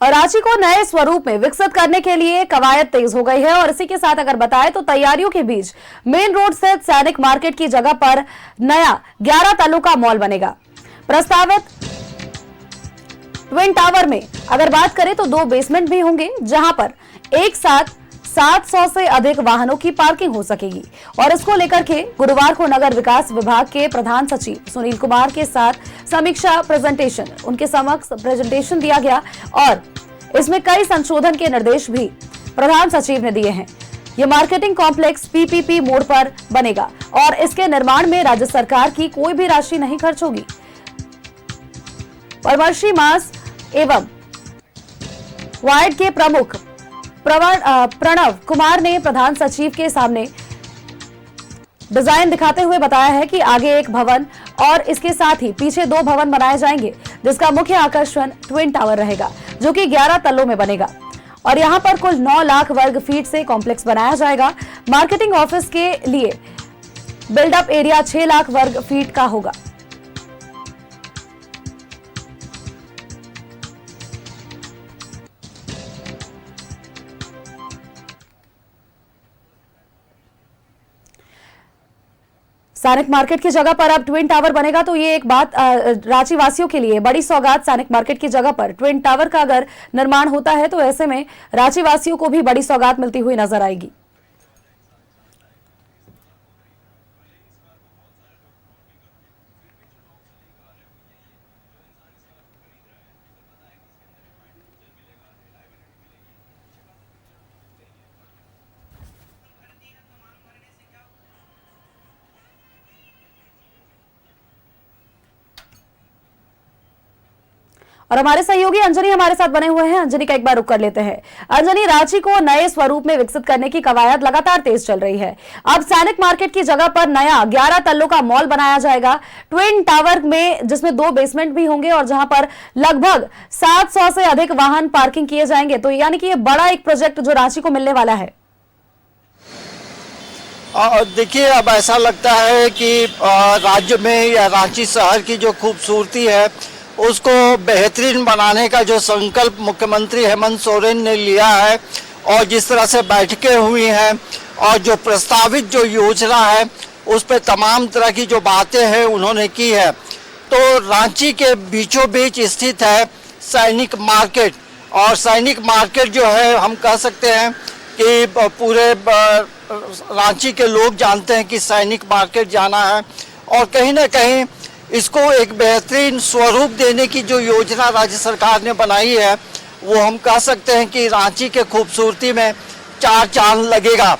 और रांची को नए स्वरूप में विकसित करने के लिए कवायद तेज हो गई है। और इसी के साथ अगर बताएं तो तैयारियों के बीच मेन रोड स्थित सैनिक मार्केट की जगह पर नया 11 तलों का मॉल बनेगा। प्रस्तावित ट्विन टावर में अगर बात करें तो 2 बेसमेंट भी होंगे, जहां पर एक साथ 700 से अधिक वाहनों की पार्किंग हो सकेगी। और इसको लेकर के गुरुवार को नगर विकास विभाग के प्रधान सचिव सुनील कुमार के साथ समीक्षा प्रेजेंटेशन उनके समक्ष प्रेजेंटेशन दिया गया और इसमें कई संशोधन के निर्देश भी प्रधान सचिव ने दिए हैं। यह मार्केटिंग कॉम्प्लेक्स पीपीपी मोड पर बनेगा और इसके निर्माण में राज्य सरकार की कोई भी राशि नहीं खर्च होगी। परमर्शी मास एवं वार्ड के प्रमुख प्रणव कुमार ने प्रधान सचिव के सामने डिजाइन दिखाते हुए बताया है कि आगे एक भवन और इसके साथ ही पीछे 2 भवन बनाए जाएंगे, जिसका मुख्य आकर्षण ट्विन टावर रहेगा, जो कि 11 तलों में बनेगा। और यहां पर कुल 9 लाख वर्ग फीट से कॉम्प्लेक्स बनाया जाएगा। मार्केटिंग ऑफिस के लिए बिल्डअप एरिया 6 लाख वर्ग फीट का होगा। सैनिक मार्केट की जगह पर अब ट्विन टावर बनेगा, तो ये एक बात रांची वासियों के लिए बड़ी सौगात। सैनिक मार्केट की जगह पर ट्विन टावर का अगर निर्माण होता है तो ऐसे में रांची वासियों को भी बड़ी सौगात मिलती हुई नजर आएगी। और हमारे सहयोगी अंजनी हमारे साथ बने हुए हैं। अंजनी का एक बार रुक कर लेते हैं। अंजनी, रांची को नए स्वरूप में विकसित करने की कवायद लगातार तेज चल रही है। अब सैनिक मार्केट की जगह पर नया 11 तल्लों का मॉल बनाया जाएगा ट्विन टावर में, जिसमें 2 बेसमेंट भी होंगे और जहां पर लगभग 700 से अधिक वाहन पार्किंग किए जाएंगे। तो यानी कि ये बड़ा एक प्रोजेक्ट जो रांची को मिलने वाला है। देखिए, अब ऐसा लगता है कि राज्य में या रांची शहर की जो खूबसूरती है उसको बेहतरीन बनाने का जो संकल्प मुख्यमंत्री हेमंत सोरेन ने लिया है और जिस तरह से बैठकें हुई हैं और जो प्रस्तावित जो योजना है उस पे तमाम तरह की जो बातें हैं उन्होंने की है। तो रांची के बीचों बीच स्थित है सैनिक मार्केट, और सैनिक मार्केट जो है हम कह सकते हैं कि पूरे रांची के लोग जानते हैं कि सैनिक मार्केट जाना है। और कहीं ना कहीं इसको एक बेहतरीन स्वरूप देने की जो योजना राज्य सरकार ने बनाई है वो हम कह सकते हैं कि रांची के खूबसूरती में 4 चांद लगेगा।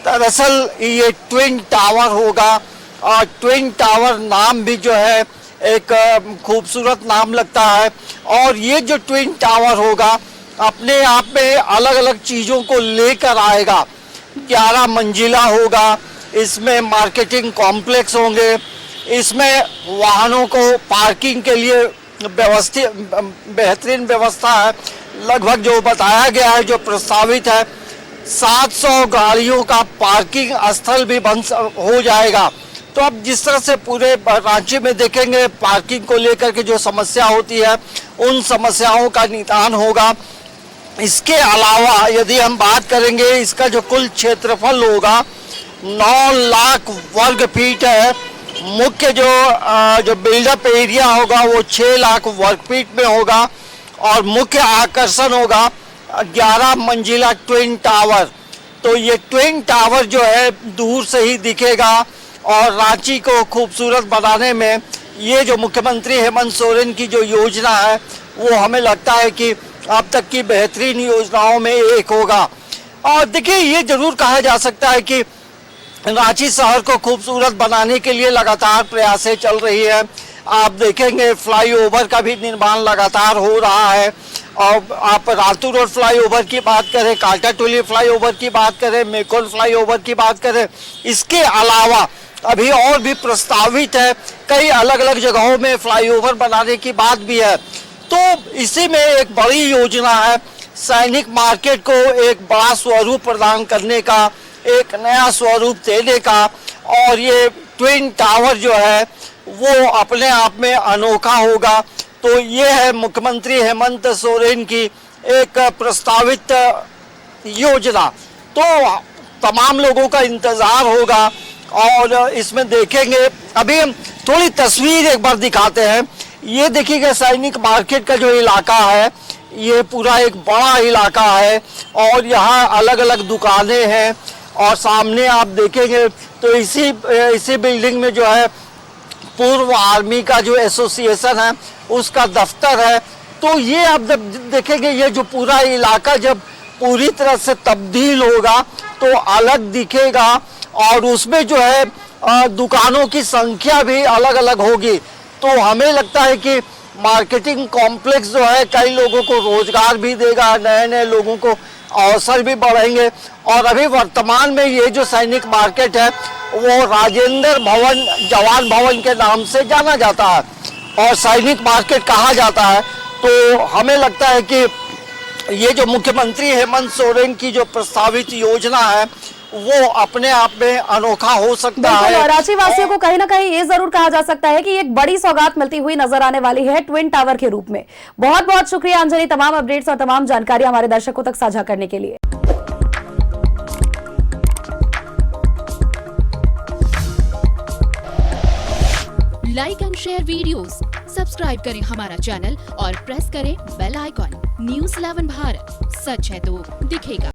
दरअसल ये ट्विन टावर होगा और ट्विन टावर नाम भी जो है एक खूबसूरत नाम लगता है। और ये जो ट्विन टावर होगा अपने आप में अलग अलग चीज़ों को लेकर आएगा। 11 मंजिला होगा, इसमें मार्केटिंग कॉम्प्लेक्स होंगे, इसमें वाहनों को पार्किंग के लिए बेहतरीन व्यवस्था है। लगभग जो बताया गया है, जो प्रस्तावित है, 700 गाड़ियों का पार्किंग स्थल भी हो जाएगा। तो अब जिस तरह से पूरे रांची में देखेंगे पार्किंग को लेकर के जो समस्या होती है उन समस्याओं का निदान होगा। इसके अलावा यदि हम बात करेंगे, इसका जो कुल क्षेत्रफल होगा 9 लाख वर्ग फीट है। मुख्य जो बिल्डअप एरिया होगा वो 6 लाख वर्ग फीट में होगा और मुख्य आकर्षण होगा 11 मंजिला ट्विन टावर। तो ये ट्विन टावर जो है दूर से ही दिखेगा और रांची को खूबसूरत बनाने में ये जो मुख्यमंत्री हेमंत सोरेन की जो योजना है वो हमें लगता है कि अब तक की बेहतरीन योजनाओं में एक होगा। और देखिए, ये जरूर कहा जा सकता है कि रांची शहर को खूबसूरत बनाने के लिए लगातार प्रयासें चल रही है। आप देखेंगे फ्लाईओवर का भी निर्माण लगातार हो रहा है। और आप रातू रोड फ्लाईओवर की बात करें, कांटाटोली फ्लाईओवर की बात करें, मेकोल फ्लाईओवर की बात करें, इसके अलावा अभी और भी प्रस्तावित है। कई अलग अलग जगहों में फ्लाईओवर बनाने की बात भी है। तो इसी में एक बड़ी योजना है सैनिक मार्केट को एक बड़ा स्वरूप प्रदान करने का, एक नया स्वरूप देने का। और ये ट्विन टावर जो है वो अपने आप में अनोखा होगा। तो ये है मुख्यमंत्री हेमंत सोरेन की एक प्रस्तावित योजना। तो तमाम लोगों का इंतजार होगा और इसमें देखेंगे। अभी हम थोड़ी तस्वीर एक बार दिखाते हैं। ये देखिएगा सैनिक मार्केट का जो इलाका है, ये पूरा एक बड़ा इलाका है और यहाँ अलग अलग दुकानें हैं और सामने आप देखेंगे तो इसी बिल्डिंग में जो है पूर्व आर्मी का जो एसोसिएशन है उसका दफ्तर है। तो ये आप जब देखेंगे ये जो पूरा इलाका जब पूरी तरह से तब्दील होगा तो अलग दिखेगा और उसमें जो है दुकानों की संख्या भी अलग अलग होगी। तो हमें लगता है कि मार्केटिंग कॉम्प्लेक्स जो है कई लोगों को रोजगार भी देगा, नए नए लोगों को अवसर भी बढ़ेंगे। और अभी वर्तमान में ये जो सैनिक मार्केट है वो राजेंद्र भवन जवान भवन के नाम से जाना जाता है और सैनिक मार्केट कहा जाता है। तो हमें लगता है कि ये जो मुख्यमंत्री हेमंत सोरेन की जो प्रस्तावित योजना है वो अपने आप में अनोखा हो सकता है। और रांची वासियों को कहीं ना कहीं ये जरूर कहा जा सकता है कि एक बड़ी सौगात मिलती हुई नजर आने वाली है ट्विन टावर के रूप में। बहुत बहुत शुक्रिया अंजलि, तमाम अपडेट्स और तमाम जानकारी हमारे दर्शकों तक साझा करने के लिए। Like and share videos, subscribe करें हमारा चैनल और प्रेस करें बेल आइकॉन। न्यूज़ 11 भारत, सच है तो दिखेगा।